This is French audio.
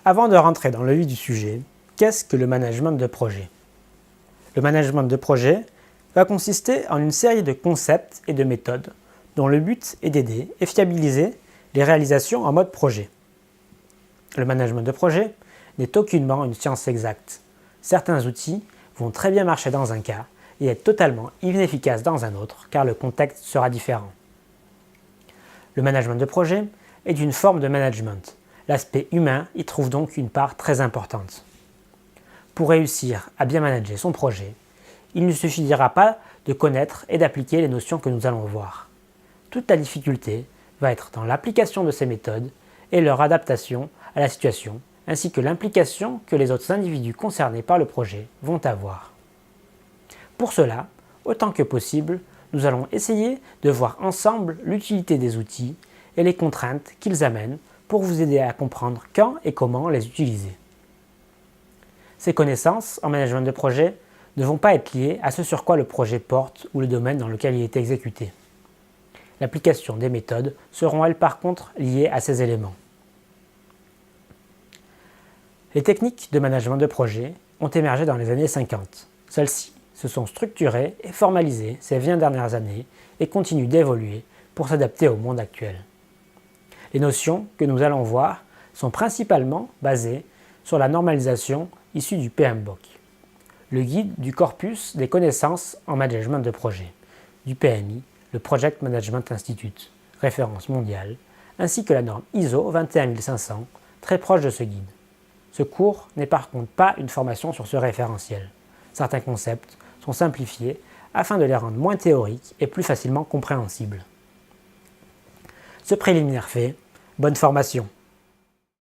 Avant de rentrer dans le vif du sujet, qu'est-ce que le management de projet? Le management de projet va consister en une série de concepts et de méthodes dont le but est d'aider et fiabiliser les réalisations en mode projet. Le management de projet n'est aucunement une science exacte. Certains outils vont très bien marcher dans un cas et être totalement inefficaces dans un autre car le contexte sera différent. Le management de projet est une forme de management. L'aspect humain y trouve donc une part très importante. Pour réussir à bien manager son projet, il ne suffira pas de connaître et d'appliquer les notions que nous allons voir. Toute la difficulté va être dans l'application de ces méthodes et leur adaptation à la situation, ainsi que l'implication que les autres individus concernés par le projet vont avoir. Pour cela, autant que possible, nous allons essayer de voir ensemble l'utilité des outils et les contraintes qu'ils amènent pour vous aider à comprendre quand et comment les utiliser. Ces connaissances en management de projet ne vont pas être liées à ce sur quoi le projet porte ou le domaine dans lequel il est exécuté. L'application des méthodes seront elles par contre liées à ces éléments. Les techniques de management de projet ont émergé dans les années 50. Celles-ci se sont structurées et formalisées ces 20 dernières années et continuent d'évoluer pour s'adapter au monde actuel. Les notions que nous allons voir sont principalement basées sur la normalisation issue du PMBOK, le guide du corpus des connaissances en management de projet, du PMI, le Project Management Institute, référence mondiale, ainsi que la norme ISO 21500, très proche de ce guide. Ce cours n'est par contre pas une formation sur ce référentiel. Certains concepts sont simplifiés afin de les rendre moins théoriques et plus facilement compréhensibles. Ce préliminaire fait, bonne formation!